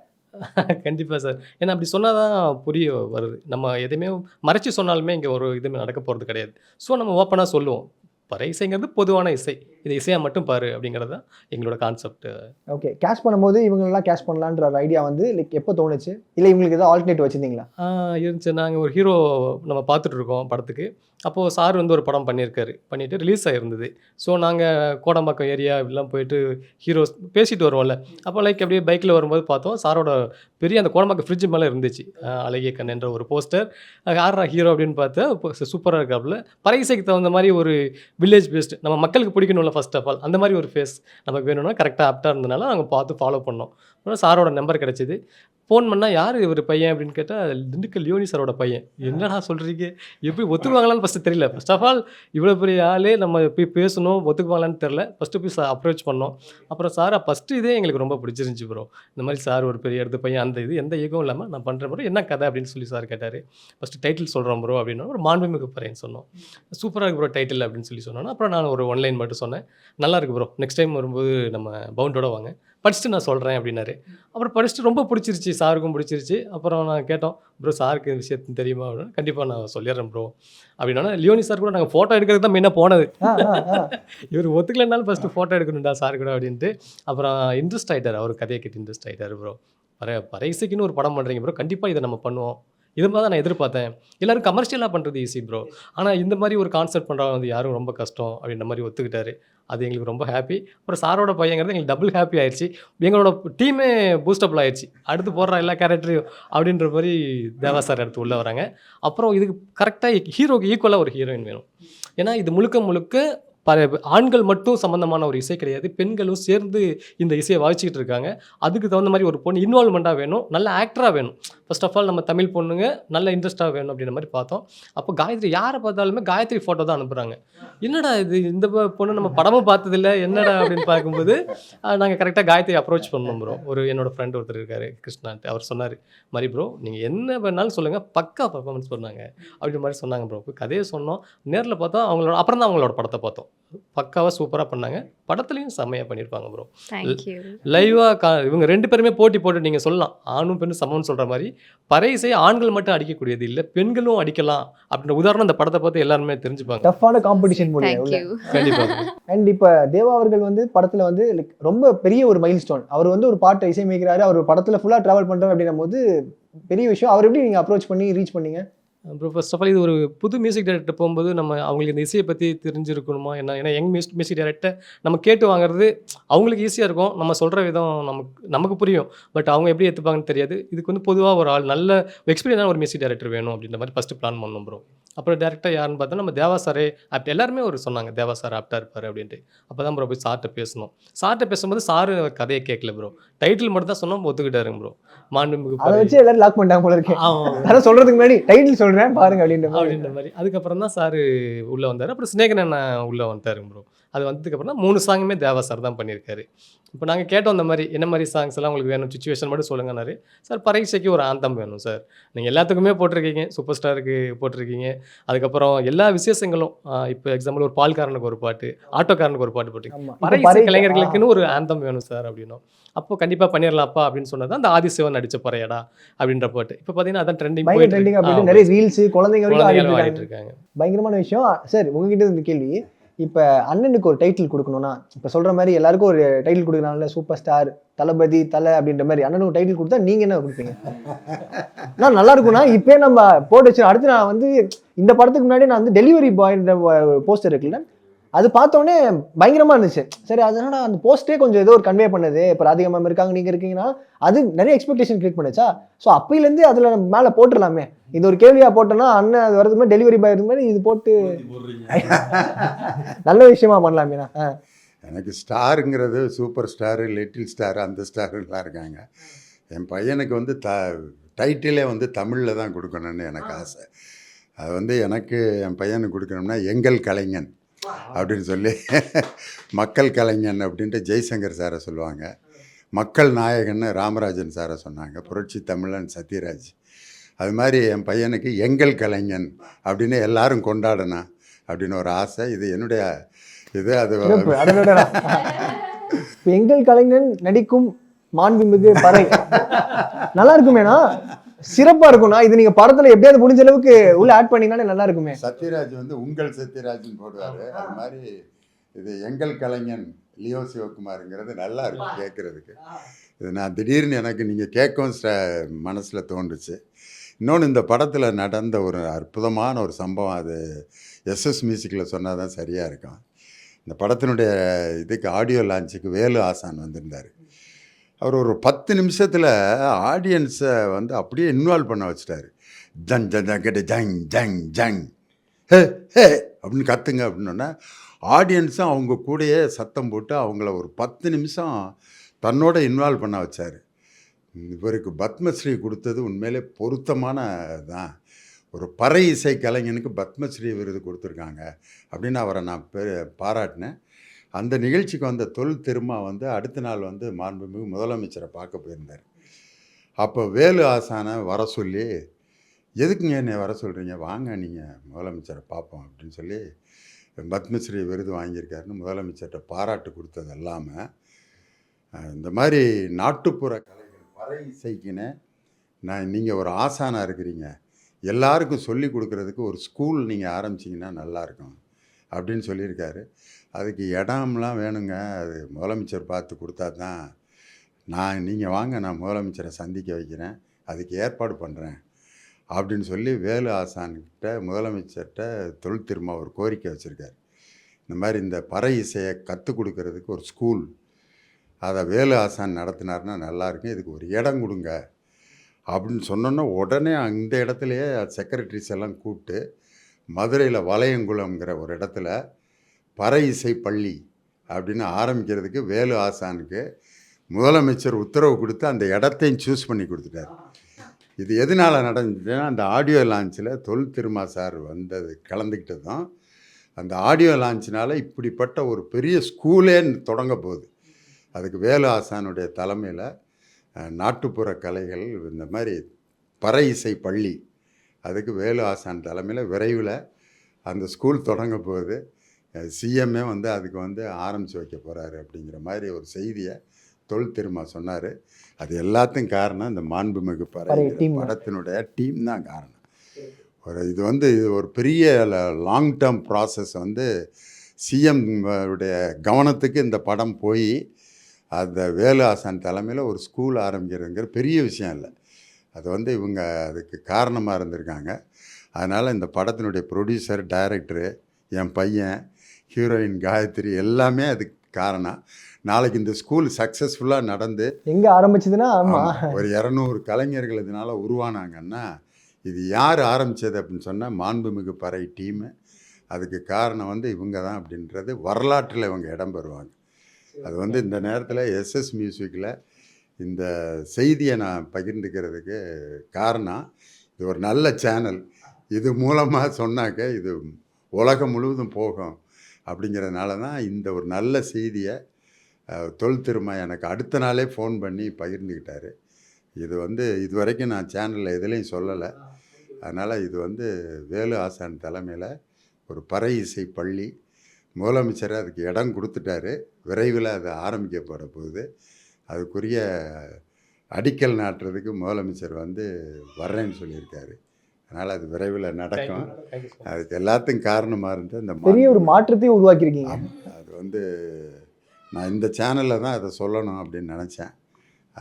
கண்டிப்பாக சார். ஏன்னா அப்படி சொன்னால் தான் புரிய வருது. நம்ம எதையுமே மறைச்சி சொன்னாலுமே இங்கே ஒரு இதுவுமே நடக்க போகிறது கிடையாது. ஸோ நம்ம ஓப்பனாக சொல்லுவோம், பறை இசைங்கிறது பொதுவான இசை, இது இசையாக மட்டும் பாரு அப்படிங்கிறது தான் எங்களோட கான்செப்ட். ஓகே. கேஷ் பண்ணும்போது இவங்களெல்லாம் கேஷ் பண்ணலான்ற ஒரு ஐடியா வந்து லைக் எப்போ தோணுச்சு, இல்லை இவங்களுக்கு ஏதாவது ஆல்டர்னேட் வச்சுருந்தீங்களா? இருந்துச்சு. நாங்கள் ஒரு ஹீரோ நம்ம பார்த்துட்டு இருக்கோம் படத்துக்கு. அப்போது சார் வந்து ஒரு படம் பண்ணிவிட்டு ரிலீஸ் ஆகிருந்தது. ஸோ நாங்கள் கோடம்பாக்கம் ஏரியா இப்படிலாம் போயிட்டு ஹீரோஸ் பேசிட்டு வருவோம்ல, அப்போ லைக் அப்படியே பைக்கில் வரும்போது பார்த்தோம் சாரோட பெரிய அந்த கோடம்பாக்கம் ஃப்ரிட்ஜ் மேலே இருந்துச்சு அழகிய கண் என்ற ஒரு போஸ்டர். யாரா ஹீரோ அப்படின்னு பார்த்தா சூப்பராக இருக்காப்புல. பறை இசைக்கு தகுந்த மாதிரி ஒரு வில்லேஜ் பேஸ்டு நம்ம மக்களுக்கு பிடிக்கணும்ல ஃபர்ஸ்ட் ஆஃப் ஆல், அந்த மாதிரி ஒரு ஃபேஸ் நமக்கு வேணும்னா கரெக்டாக ஆப்டாக இருந்ததுனால நாங்கள் பார்த்து ஃபாலோ பண்ணோம். சாரோட நம்பர் கிடச்சிது. ஃபோன் பண்ணால் யார் இவர் பையன் அப்படின்னு கேட்டால் திண்டுக்கல் லியோனி சாரோட பையன். என்னடா சொல்கிறீங்க, எப்படி ஒத்துக்குவாங்களான்னு ஃபஸ்ட்டு தெரியல. ஃபர்ஸ்ட் ஆஃப் ஆல் இவ்வளோ பெரிய ஆளே நம்ம போய் பேசணும், ஒத்துக்குவாங்களான்னு தெரில. ஃபஸ்ட்டு போய் அப்ரோச் பண்ணோம். அப்புறம் சார் ஃபஸ்ட்டு இதே எங்களுக்கு ரொம்ப பிடிச்சிருந்துச்சி ப்ரோ. இந்த மாதிரி சார் ஒரு பெரிய இடத்து பையன், அந்த இது எந்த ஈகம் இல்லாமல் நான் பண்ணுறேன் ப்ரோ, என்ன கதை அப்படின்னு சொல்லி சார் கேட்டார். ஃபஸ்ட்டு டைட்டில் சொல்கிறோம் ப்ரோ அப்படின்னா ஒரு மாண்புமிகு பறைன்னு சொன்னோம். சூப்பராக இருக்கு ப்ரோ டைட்டில் அப்படின்னு சொல்லி சொன்னோன்னா அப்புறம் நான் ஒரு ஒன்லைன் மட்டும் சொன்னேன். நல்லா இருக்கு ப்ரோ, நெக்ஸ்ட் டைம் வரும்போது நம்ம பவுண்டோட வாங்க படிச்சுட்டு நான் சொல்கிறேன் அப்படின்னாரு. அப்புறம் படிச்சுட்டு ரொம்ப பிடிச்சிருச்சு, சாருக்கும் பிடிச்சிருச்சு. அப்புறம் நான் கேட்டோம், ப்ரோ சாருக்கு இந்த விஷயத்து தெரியுமா அப்படின்னா, கண்டிப்பாக நான் சொல்லிடுறேன் ப்ரோ அப்படின்னா. லியோனி சார் கூட நாங்கள் ஃபோட்டோ எடுக்கிறதுக்கு தான் மெயினாக போனது. ஆ, ஆ, ஆ. இவர் ஒத்துக்கலைனாலும் ஃபஸ்ட்டு ஃபோட்டோ எடுக்கணும்டா சார் கூட அப்படின்ட்டு. அப்புறம் இன்ட்ரெஸ்ட் ஆகிட்டார், அவர் கதையை கேட்டு இன்ட்ரெஸ்ட் ஆகிட்டார். ப்ரோ பறைசைக்குன்னு ஒரு படம் பண்ணுறீங்க ப்ரோ, கண்டிப்பாக இதை நம்ம பண்ணுவோம். இது மாதிரி தான் நான் எதிர்பார்த்தேன். எல்லாரும் கமர்ஷியலாக பண்ணுறது ஈஸி ப்ரோ, ஆனால் இந்த மாதிரி ஒரு கான்செப்ட் பண்ணுறவங்க வந்து யாரும் ரொம்ப கஷ்டம் அப்படின்ற மாதிரி ஒத்துக்கிட்டாரு. அது எங்களுக்கு ரொம்ப ஹாப்பி. அப்புறம் சாரோட பையங்கிறது எங்களுக்கு டபுள் ஹாப்பி ஆயிடுச்சு. எங்களோட டீமே பூஸ்டபிள் ஆயிடுச்சு. அடுத்து போடுற எல்லா கேரக்டரையும் அப்படின்ற மாதிரி தேவா சார் அடுத்து உள்ளே வராங்க. அப்புறம் இதுக்கு கரெக்டாக ஹீரோக்கு ஈக்குவலாக ஒரு ஹீரோயின் வேணும். ஏன்னா இது முழுக்க முழுக்க ஆண்கள் மட்டும் சம்மந்தமான ஒரு இசை கிடையாது, பெண்களும் சேர்ந்து இந்த இசையை வாசிச்சுக்கிட்டு இருக்காங்க. அதுக்கு தகுந்த மாதிரி ஒரு பொண்ணு இன்வால்மெண்ட்டாக வேணும், நல்ல ஆக்டராக வேணும். ஃபர்ஸ்ட் ஆஃப் ஆல் நம்ம தமிழ் பொண்ணுங்க நல்ல இன்ட்ரெஸ்ட்டாக வேணும் அப்படின்ற மாதிரி பார்த்தோம். அப்போ காயத்ரி யாரை பார்த்தாலுமே காயத்ரி ஃபோட்டோ தான் அனுப்புகிறாங்க. என்னடா இது, இந்த பொண்ணு நம்ம படமும் பார்த்ததில்ல என்னடா அப்படின்னு பார்க்கும்போது நாங்கள் கரெக்டாக காயத்ரி அப்ரோச் பண்ணோம் ப்ரோ. என்னோட ஃப்ரெண்ட் ஒருத்தர் இருக்கார் கிருஷ்ணான்ட்டு, அவர் சொன்னார் மாதிரி ப்ரோ நீங்கள் என்ன வேணாலும் சொல்லுங்கள், பக்கா பர்ஃபார்மன்ஸ் பண்ணாங்க அப்படின்ற மாதிரி சொன்னாங்க ப்ரோ. கதையை சொன்னோம், நேரில் பார்த்தா அவங்களோட அப்புறம் தான் அவங்களோட படத்தை பார்த்தோம். பக்காவாக சூப்பராக பண்ணாங்க, படத்துலையும் செம்மையாக பண்ணியிருப்பாங்க ப்ரோ. தேங்க்யூ. லைவாக இவங்க 2 பேருமே போட்டி போட்டு நீங்கள் சொல்லலாம், ஆணும் பெண்ணும் சமம்னு சொல்கிற மாதிரி பறை இசை ஆண்கள் மட்டும் அடிக்கக்கூடியது இல்லை, பெண்களும் அடிக்கலாம் அப்படின்ற உதாரணம் இந்த படத்தை பார்த்து எல்லாருமே தெரிஞ்சுப்பாங்க. டஃப்பான காம்படிஷன் போல. தேங்க்யூ. கண்டிப்பாக. அண்ட் இப்போ தேவா அவர்கள் வந்து படத்தில் வந்து like ரொம்ப பெரிய ஒரு மைல் ஸ்டோன். அவர் வந்து ஒரு பாட்டை இசையமைக்கிறாரு, அவர் படத்தில் ஃபுல்லாக ட்ராவல் பண்ணுறாரு அப்படின்னும் போது பெரிய விஷயம். அவர் எப்படி நீங்கள் அப்ரோச் பண்ணி ரீச் பண்ணீங்க? அப்புறம் ஃபர்ஸ்ட் ஆஃப் ஆல் இது ஒரு புது மியூசிக் டைரக்டர் போகும்போது நம்ம அவங்களுக்கு இந்த இசையை பற்றி தெரிஞ்சிருக்கணுமா என்ன, ஏன்னா யங் மியூசிக் டைரக்டர் நம்ம கேட்டு வாங்குறது அவங்களுக்கு ஈஸியாக இருக்கும், நம்ம சொல்கிற விதம் நமக்கு புரியும், பட் அவங்க எப்படி எடுத்துப்பாங்கன்னு தெரியாது. இதுக்கு வந்து பொதுவாக ஒரு ஆள் நல்ல எக்ஸ்பீரியன்ஸான ஒரு மியூசிக் டைரக்டர் வேணும் அப்படின்ற மாதிரி ஃபஸ்ட்டு பிளான் பண்ணோம் ப்ரோ. அப்புறம் டேரக்டர் யாருன்னு பார்த்தா நம்ம தேவா சாரே ஆப்ட், எல்லாருமே ஒரு சொன்னாங்க தேவா சார் ஆப்டாக இருப்பார் அப்படின்ட்டு. அப்போ தான் ப்ரோ போய் சார்கிட்ட பேசணும். சார்கிட்ட பேசும்போது சாரு கதையை கேட்கல ப்ரோ, டைட்டில் மட்டும் தான் சொன்னோம், ஒத்துக்கிட்டாருங்க ப்ரோ. மாண்புமிகு அதை வச்சு எல்லாரும் லாக் பண்ணிட்டாங்க போல இருக்கேன். ஆமாம் அதான் சொல்றதுக்கு முன்னாடி டைட்டில் சொல்றேன் பாருங்க அப்படின்ற மாதிரி. அதுக்கப்புறம் தான் சார் உள்ளே வந்தார். அப்புறம் ஸ்நேகன் அண்ணன் உள்ளே வந்துட்டாருங்க ப்ரோ. அது வந்ததுக்கப்புறம் தான் 3 சாங்குமே தேவா சார் தான் பண்ணியிருக்காரு. இப்போ நாங்கள் கேட்டோம் இந்த மாதிரி என்ன மாதிரி சாங்ஸ் எல்லாம் உங்களுக்கு வேணும், சுச்சுவேஷன் மட்டும் சொல்லுங்கன்னாரு. சார் பரீட்சைக்கு ஒரு ஆந்தம் வேணும் சார், நீங்கள் எல்லாத்துக்குமே போட்டிருக்கீங்க, சூப்பர் ஸ்டாருக்கு போட்டிருக்கீங்க, அதுக்கப்புறம் எல்லா விசேஷங்களும் இப்போ எக்ஸாம்பிள் ஒரு பால்காரனுக்கு ஒரு பாட்டு, ஆட்டோக்காரனுக்கு ஒரு பாட்டு போட்டிருக்கீங்க, பரீட்சை கலைஞர்களுக்குன்னு ஒரு ஆந்தம் வேணும் சார் அப்படின்னும். அப்போ கண்டிப்பாக பண்ணிடலாம்ப்பா அப்படின்னு சொன்னது அந்த ஆதிசிவன் நடிச்ச பறையடா அப்படின்ற பாட்டு. இப்போ பார்த்தீங்கன்னா அதான் ட்ரெண்டிங் போயிட்டு நிறைய ரீல்ஸ் குழந்தைங்க வரைக்கும் ஆடிட்டு இருக்காங்க. பயங்கரமான விஷயம். சார் உங்ககிட்ட இந்த கேள்வி, இப்போ அண்ணனுக்கு ஒரு டைட்டில் கொடுக்கணும்னா, இப்போ சொல்கிற மாதிரி எல்லாருக்கும் ஒரு டைட்டில் கொடுக்குறாங்கல்ல, சூப்பர் ஸ்டார், தளபதி, தலை அப்படின்ற மாதிரி அண்ணனுக்கு ஒரு டைட்டில் கொடுத்தா நீங்கள் என்ன கொடுப்பீங்க? நான் நல்லா இருக்கும்னா இப்போ நம்ம போட்டு வச்சு அடுத்து நான் வந்து இந்த படத்துக்கு முன்னாடி நான் வந்து டெலிவரி பாய்ன்ற போஸ்டர் இருக்குல்ல, அது பார்த்தோன்னே பயங்கரமாக இருந்துச்சு. சரி அதனால அந்த போஸ்டே கொஞ்சம் ஏதோ ஒரு கன்வே பண்ணுது, இப்போ ராதிகா மேம் இருக்காங்க நீங்கள் இருக்கீங்கன்னா அது நிறைய எக்ஸ்பெக்டேஷன் கிரியேட் பண்ணுச்சா. ஸோ அப்பையிலேருந்து அதில் மேலே போட்டுடலாமே, இது ஒரு கேள்வியாக போட்டோன்னா அண்ணன் அது வரதுக்கு மாதிரி டெலிவரி பாய் இருக்கு மாதிரி இது போட்டு நல்ல விஷயமா பண்ணலாமேண்ணா. எனக்கு ஸ்டாருங்கிறது சூப்பர் ஸ்டாரு, லிட்டில் ஸ்டாரு, அந்த ஸ்டாருலாம் இருக்காங்க. என் பையனுக்கு வந்து டைட்டிலே வந்து தமிழில் தான் கொடுக்கணும்னு எனக்கு ஆசை. அது வந்து எனக்கு என் பையனுக்கு கொடுக்கணும்னா எங்கள் கலைஞன் அப்படின்னு சொல்லி, மக்கள் கலைஞன் அப்படின்ட்டு ஜெய்சங்கர் சாரை சொல்லுவாங்க, மக்கள் நாயகன்னு ராமராஜன் சாரை சொன்னாங்க, புரட்சி தமிழன் சத்யராஜ். அது மாதிரி என் பையனுக்கு எங்கள் கலைஞன் அப்படின்னு எல்லாரும் கொண்டாடணும் அப்படின்னு ஒரு ஆசை. இது என்னுடைய இது. அது எங்கள் கலைஞன் நடிக்கும் மாண்புமிகு பறை நல்லா இருக்குமேனா, சிறப்பா இருக்கும்னா. இது நீங்க படத்துல எப்படியாவது முடிஞ்ச அளவுக்கு உள்ள ஆட் பண்ணீங்கன்னாலே நல்லா இருக்குமே. சத்யராஜ் வந்து உங்கள் சத்யராஜ்னு போடுவாரு, அது மாதிரி இது எங்கள் கலைஞன் லியோ சிவகுமாருங்கிறது நல்லா இருக்கும் கேட்குறதுக்கு. இது நான் திடீர்னு எனக்கு நீங்கள் கேட்கவும் மனசில் தோன்றுச்சு. இன்னொன்று, இந்த படத்தில் நடந்த ஒரு அற்புதமான ஒரு சம்பவம், அது எஸ்எஸ் மியூசிக்கில் சொன்னால் தான் சரியாக இருக்கும். இந்த படத்தினுடைய இதுக்கு ஆடியோ லான்ச்சுக்கு வேலு ஆசான் வந்திருந்தார். அவர் ஒரு 10 நிமிஷத்தில் ஆடியன்ஸை வந்து அப்படியே இன்வால்வ் பண்ண வச்சுட்டாரு. ஜங் ஜங் ஜங் ஜங் ஜங் ஜங் ஹே ஹே அப்படின்னு கத்துங்க அப்படின்னோன்னா ஆடியன்ஸும் அவங்க கூடயே சத்தம் போட்டு அவங்கள ஒரு 10 நிமிஷம் தன்னோட இன்வால்வ் பண்ண வச்சார். இவருக்கு பத்மஸ்ரீ கொடுத்தது உண்மையிலே பொருத்தமான தான். ஒரு பறை இசை கலைஞனுக்கு பத்மஸ்ரீ விருது கொடுத்துருக்காங்க அப்படின்னு அவரை நான் பாராட்டினேன். அந்த நிகழ்ச்சிக்கு வந்த திருமா வந்து அடுத்த நாள் வந்து மாண்புமிகு முதலமைச்சரை பார்க்க போயிருந்தார். அப்போ வேலு ஆசானை வர சொல்லி, எதுக்குங்க என்னை வர சொல்கிறீங்க, வாங்க நீங்கள் முதலமைச்சரை பார்ப்போம் அப்படின்னு சொல்லி பத்மஸ்ரீ விருது வாங்கியிருக்காருன்னு முதலமைச்சர்கிட்ட பாராட்டு கொடுத்தது இல்லாமல் இந்த மாதிரி நாட்டுப்புற கலைகள் பறை இசைக்குன்னு நீங்கள் ஒரு ஆசானாக இருக்கிறீங்க, எல்லாருக்கும் சொல்லி கொடுக்குறதுக்கு ஒரு ஸ்கூல் நீங்கள் ஆரம்பிச்சிங்கன்னா நல்லாயிருக்கும் அப்படின்னு சொல்லியிருக்காரு. அதுக்கு இடம்லாம் வேணுங்க, அது முதலமைச்சர் பார்த்து கொடுத்தா தான். நீங்கள் வாங்க, நான் முதலமைச்சரை சந்திக்க வைக்கிறேன், அதுக்கு ஏற்பாடு பண்ணுறேன் அப்படின்னு சொல்லி வேலு ஆசான்கிட்ட முதலமைச்சர்கிட்ட தொல் திரும்ப ஒரு கோரிக்கை வச்சுருக்காரு. இந்த மாதிரி இந்த பறை இசையை கற்றுக் கொடுக்கறதுக்கு ஒரு ஸ்கூல், அதை வேலு ஆசான் நடத்தினார்னா நல்லாயிருக்கும், இதுக்கு ஒரு இடம் கொடுங்க அப்படின்னு சொன்னோன்னா உடனே அந்த இடத்துலையே செக்ரட்டரிஸ் எல்லாம் கூப்பிட்டு மதுரையில் வளையங்குளம்ங்கிற ஒரு இடத்துல பறை இசை பள்ளி அப்படின்னு ஆரம்பிக்கிறதுக்கு வேலு ஆசானுக்கு முதலமைச்சர் உத்தரவு கொடுத்து அந்த இடத்தையும் சூஸ் பண்ணி கொடுத்துட்டார். இது எதனால் நடந்துச்சுன்னா, அந்த ஆடியோ லான்ச்சில் தொல் திருமா சார் கலந்துக்கிட்டதும் அந்த ஆடியோ லான்ச்சினால் இப்படிப்பட்ட ஒரு பெரிய ஸ்கூலே தொடங்க போகுது. அதுக்கு வேலு ஆசானுடைய தலைமையில் நாட்டுப்புற கலைகள் இந்த மாதிரி பறை இசை பள்ளி, அதுக்கு வேலு ஆசான் தலைமையில் விரைவில் அந்த ஸ்கூல் தொடங்க போகுது. சிஎம்ஏ அதுக்கு ஆரம்பித்து வைக்க போகிறாரு அப்படிங்கிற மாதிரி ஒரு செய்தியை தொல் திருமா சொன்னார். அது எல்லாத்துக்கும் காரணம் இந்த மாண்புமிகு பறை படத்தினுடைய டீம் தான் காரணம். இது ஒரு பெரிய லாங் டேர்ம் ப்ராசஸ். சிஎம் உடைய கவனத்துக்கு இந்த படம் போய் அந்த வேலு ஆசான் தலைமையில் ஒரு ஸ்கூல் ஆரம்பிக்கிறதுங்கிற பெரிய விஷயம் இல்லை. அது இவங்க அதுக்கு காரணமாக இருந்திருக்காங்க. அதனால் இந்த படத்தினுடைய ப்ரொடியூசர், டைரக்டரு, என் பையன், ஹீரோயின் காயத்ரி எல்லாமே அதுக்கு காரணம். நாளைக்கு இந்த ஸ்கூல் சக்ஸஸ்ஃபுல்லாக நடந்து எங்கே ஆரம்பிச்சதுன்னா ஒரு 200 கலைஞர்கள் இதனால் உருவானாங்கன்னா, இது யார் ஆரம்பித்தது அப்படின்னு சொன்னால் மாண்புமிகு பறை டீமு. அதுக்கு காரணம் இவங்க தான் அப்படின்றது வரலாற்றில் இவங்க இடம் பெறுவாங்க. அது இந்த நேரத்தில் எஸ்எஸ் மியூசிக்கில் இந்த செய்தியை நான் பகிர்ந்துக்கிறதுக்கு காரணம், இது ஒரு நல்ல சேனல், இது மூலமாக சொன்னாக்க இது உலகம் முழுவதும் போகும் அப்படிங்கிறதுனால தான் இந்த ஒரு நல்ல செய்தியை தொல் திருமா எனக்கு அடுத்த நாளே ஃபோன் பண்ணி பகிர்ந்துக்கிட்டார். இது இது வரைக்கும் நான் சேனலில் எதுலேயும் சொல்லலை. அதனால் இது வேலு ஆசான் தலைமையில் ஒரு பறை இசை பள்ளி, முதலமைச்சர் அதுக்கு இடம் கொடுத்துட்டாரு, விரைவில் அது ஆரம்பிக்கப்பட போகுது. அதுக்குரிய அடிக்கல் நாட்டுறதுக்கு முதலமைச்சர் வர்றேன்னு சொல்லியிருக்காரு. அதனால் அது விரைவில் நடக்கும். அதுக்கு எல்லாத்துக்கும் காரணமாக இருந்து அந்த பெரிய ஒரு மாற்றத்தையும் உருவாக்கியிருக்கீங்க. அது நான் இந்த சேனலில் தான் அதை சொல்லணும் அப்படின்னு நினச்சேன்.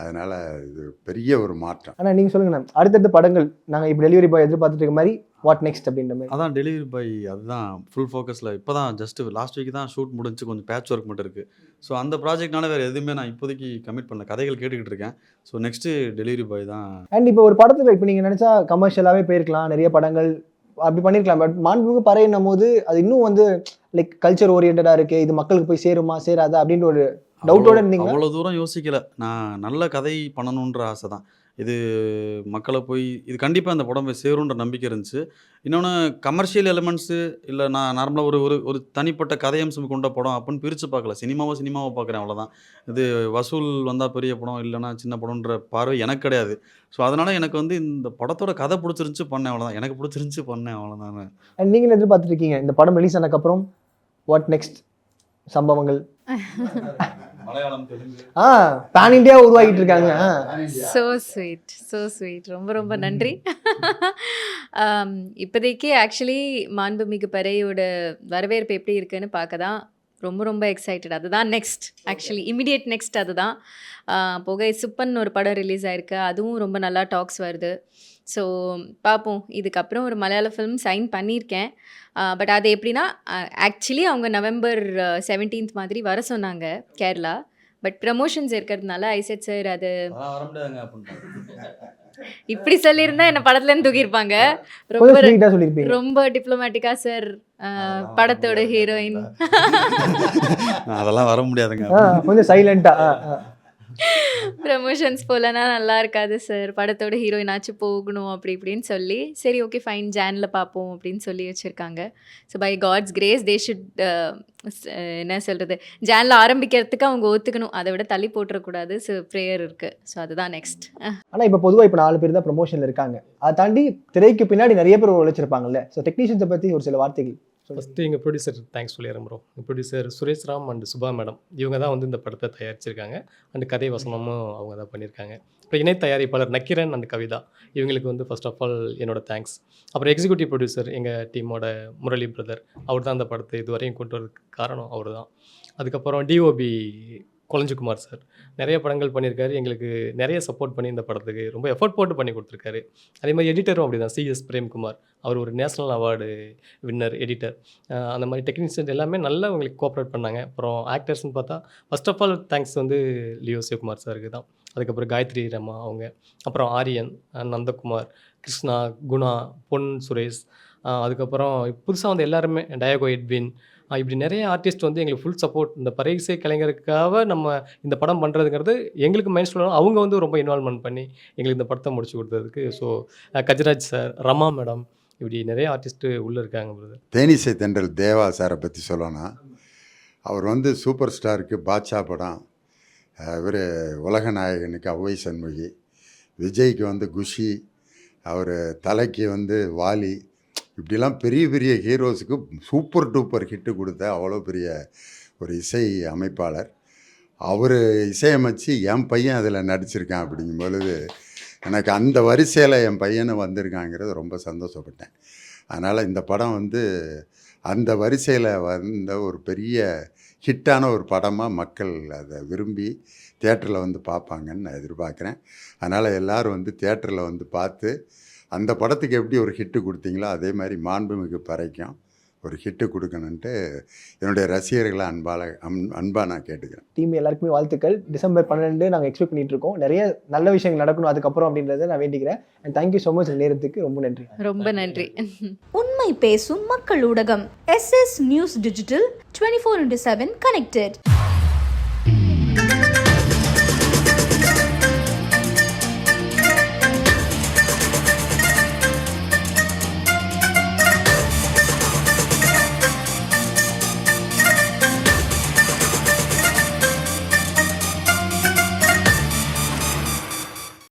அதனால் இது பெரிய ஒரு மாற்றம். ஆனால் நீங்கள் சொல்லுங்கண்ணா, அடுத்தடுத்த படங்கள் நாங்கள் இப்போ டெலிவரி பாய் எதிர்பார்த்துட்டு இருக்க மாதிரி வாட் நெக்ஸ்ட் அப்படின்ற மாதிரி? அதான் டெலிவரி பாய், அதுதான் ஃபுல் ஃபோக்கஸில். இப்போ தான் ஜஸ்ட்டு லாஸ்ட் வீக் தான் ஷூட் முடிஞ்சு, கொஞ்சம் பேட்ச் ஒர்க் மட்டும் இருக்குது. ஸோ அந்த ப்ராஜெக்ட்னால வேறு எதுவுமே நான் இப்போதைக்கு கமிட் பண்ணல, கதைகள் கேட்டுக்கிட்டு இருக்கேன். ஸோ நெக்ஸ்ட்டு டெலிவரி பாய் தான். அண்ட் இப்போ ஒரு படத்தில் இப்போ நீங்கள் நினச்சா கமர்ஷியலாகவே போயிருக்கலாம், நிறைய படங்கள் அப்படி பண்ணியிருக்கலாம். பட் மாண்புமிகு பறையின்னும் போது அது இன்னும் லைக் கல்ச்சர் ஓரியன்டாக இருக்குது, இது மக்களுக்கு போய் சேருமா சேராதா அப்படின்ற ஒரு டவுட்டோட இருந்தீங்க. அவ்வளோ தூரம் யோசிக்கல. நான் நல்ல கதை பண்ணணுன்ற ஆசை தான். இது மக்களை போய் இது கண்டிப்பாக இந்த படம் போய் சேருன்ற நம்பிக்கை இருந்துச்சு. இன்னொன்று கமர்ஷியல் எலிமெண்ட்ஸு இல்லை, நான் நார்மலாக ஒரு தனிப்பட்ட கதையம்சம் கொண்ட படம் அப்படின்னு பிரித்து பார்க்கல. சினிமாவை பார்க்குறேன், அவ்வளோதான். இது வசூல் வந்தால் பெரிய படம், இல்லைனா சின்ன படம்ன்ற பார்வை எனக்கு கிடையாது. ஸோ அதனால் எனக்கு இந்த படத்தோட கதை பிடிச்சிருந்துச்சு பண்ணேன், அவ்வளோதான். எனக்கு பிடிச்சிருந்துச்சு பண்ணேன், அவ்வளோதாங்க. அண்ட் நீங்கள் எதிர்பார்த்துருக்கீங்க இந்த படம் ரிலீஸ் ஆனதுக்கப்புறம் வாட் நெக்ஸ்ட் சம்பவங்கள்? மலையாளம், தெலுங்கு, பேன் இண்டியா உருவாக்கிட்டு இருக்காங்க. ஸோ ஸ்வீட், ரொம்ப ரொம்ப நன்றி. இப்போதைக்கு ஆக்சுவலி மாண்புமிகு பறையோட வரவேற்பு எப்படி இருக்குன்னு பார்க்க தான் ரொம்ப ரொம்ப எக்ஸைட்டட். அதுதான் நெக்ஸ்ட், ஆக்சுவலி இமிடியேட் நெக்ஸ்ட் அதுதான். புகை சுப்பன் ஒரு படம் ரிலீஸ் ஆயிருக்கு, அதுவும் ரொம்ப நல்லா டாக்ஸ் வருது. ஸோ பார்ப்போம். இதுக்கப்புறம் ஒரு மலையாள ஃபிலிம் சைன் பண்ணியிருக்கேன். பட் அது எப்படின்னா, ஆக்சுவலி அவங்க நவம்பர் 17th மாதிரி வர சொன்னாங்க கேரளா. பட் ப்ரமோஷன்ஸ் இருக்கிறதுனால ஐசெட் சார் அது வர முடியாதுங்க அப்படின்ட்டாங்க. இப்படி சொல்லியிருந்தா என்ன படத்துலேருந்து தூக்கியிருப்பாங்க. கொஞ்சம் sweet-ஆ சொல்லியிருப்பீங்க. ரொம்ப டிப்ளமேட்டிக்காக சார் படத்தோட ஹீரோயின் அதெல்லாம் வர முடியாதுங்க. கொஞ்சம் சைலண்டா ப்ரமோஷன்ஸ் போலனா நல்லா இருக்காது சார், படத்தோட ஹீரோயினாச்சும் போகணும் அப்படி இப்படின்னு சொல்லி, சரி ஓகே ஃபைன் ஜானில் பார்ப்போம் அப்படின்னு சொல்லி வச்சுருக்காங்க. So by God's grace they should என்ன சொல்கிறது, ஜானில் ஆரம்பிக்கிறதுக்கு அவங்க ஒத்துக்கணும், அதை விட தள்ளி போட்டுறக்கூடாது. ஸோ ப்ரேயர் இருக்குது. ஸோ அதுதான் நெக்ஸ்ட். ஆனால் இப்போ பொதுவாக இப்போ 4 பேர் தான் ப்ரமோஷனில் இருக்காங்க. அதை தாண்டி திரைக்கு பின்னாடி நிறைய பேர் உழைச்சிருப்பாங்கல்ல. ஸோ டெக்னீஷியன்ஸை பற்றி ஒரு சில வார்த்தைகள். ஃபஸ்ட்டு எங்கள் ப்ரொடியூசர் தேங்க்ஸ் சொல்லிடுறேன் bro. Producer Suresh Ram and Subha madam இவங்க தான் வந்து இந்த படத்தை தயாரிச்சிருக்காங்க. அண்ட் கதை வசனமும் அவங்க தான் பண்ணியிருக்காங்க. அப்புறம் இணை தயாரிப்பாளர் நக்கிரன் அண்ட் கவிதா இவங்களுக்கு வந்து ஃபர்ஸ்ட் ஆஃப் ஆல் என்னோட தேங்க்ஸ். அப்புறம் எக்ஸிக்யூட்டிவ் ப்ரொடியூசர் எங்கள் டீமோட முரளி பிரதர், அவர் தான் அந்த படத்தை இதுவரையும் கொண்டு வரதுக்கு காரணம் அவர் தான். அதுக்கப்புறம் டிஓபி கொளஞ்சிக்குமார் சார் நிறைய படங்கள் பண்ணியிருக்காரு. எங்களுக்கு நிறைய சப்போர்ட் பண்ணி இந்த படத்துக்கு ரொம்ப எஃபோர்ட் போட்டு பண்ணி கொடுத்துருக்காரு. அதே மாதிரி எடிட்டரும் அப்படி தான், சிஎஸ் பிரேம்குமார், அவர் ஒரு நேஷ்னல் அவார்டு வின்னர் எடிட்டர். அந்த மாதிரி டெக்னீஷியன் எல்லாமே நல்லா உங்களுக்கு கோஆப்ரேட் பண்ணாங்க. அப்புறம் ஆக்டர்ஸ்னு பார்த்தா ஃபர்ஸ்ட் ஆஃப் ஆல் தேங்க்ஸ் வந்து லியோ சிவகுமார் சாருக்கு தான். அதுக்கப்புறம் காயத்ரி ரமா அவங்க, அப்புறம் ஆரியன், நந்தகுமார், கிருஷ்ணா, குணா, பொன் சுரேஷ், அதுக்கப்புறம் புதுசாக வந்து எல்லாருமே டயாகோ எட்வின், இப்படி நிறைய ஆர்டிஸ்ட் வந்து எங்களுக்கு ஃபுல் சப்போர்ட். இந்த பறையிசை கலைஞருக்காக நம்ம இந்த படம் பண்ணுறதுங்கிறது எங்களுக்கு மைண்ட் சொல்லணும். அவங்க வந்து ரொம்ப இன்வால்வ்மெண்ட் பண்ணி எங்களுக்கு இந்த படத்தை முடிச்சு கொடுத்ததுக்கு. So Gajaraj sir, Rama madam, இப்படி நிறைய ஆர்டிஸ்ட்டு உள்ளே இருக்காங்க பிரதர். தேனிசை தென்றல் தேவா சாரை பற்றி சொல்லணும்னா, அவர் வந்து சூப்பர் ஸ்டாருக்கு பாட்ஷா படம், இவர் உலக நாயகனுக்கு ஔவை சண்முகி, விஜய்க்கு வந்து குஷி, அவர் தலைக்கு வந்து வாலி, இப்படிலாம் பெரிய பெரிய ஹீரோஸுக்கு சூப்பர் டூப்பர் ஹிட்டு கொடுத்த அவ்வளோ பெரிய ஒரு இசை அமைப்பாளர். அவர் இசையமைச்சு என் பையன் அதில் நடிச்சிருக்கான் அப்படிங்கும் பொழுது எனக்கு அந்த வரிசையில் என் பையனை வந்திருக்காங்கிறது ரொம்ப சந்தோஷப்பட்டேன். அதனால் இந்த படம் வந்து அந்த வரிசையில் வந்த ஒரு பெரிய ஹிட்டான ஒரு படமாக மக்கள் அதை விரும்பி தியேட்டரில் வந்து பார்ப்பாங்கன்னு நான் எதிர்பார்க்குறேன். அதனால் எல்லோரும் வந்து தியேட்டரில் வந்து பார்த்து அந்த படத்துக்கு எப்படி ஒரு ஹிட்டு கொடுத்தீங்களோ அதே மாதிரி மாண்புமிகு பறைக்கும் ஒரு ஹிட்டு கொடுக்கணுன்ட்டு என்னுடைய ரசிகர்களை அன்பாக நான் கேட்டுக்கிறேன். டீம் எல்லாருக்குமே வாழ்த்துக்கள். டிசம்பர் 12 நாங்கள் எக்ஸ்பெக்ட் பண்ணிட்டு இருக்கோம். நிறைய நல்ல விஷயங்கள் நடக்கணும் அதுக்கப்புறம் அப்படின்றத நான் வேண்டிக்கிறேன். அண்ட் தேங்க்யூ ஸோ மச் நேரத்துக்கு ரொம்ப நன்றி. ரொம்ப நன்றி. உண்மை பேசும் மக்கள் ஊடகம் SS நியூஸ் டிஜிட்டல் 24/7 connected.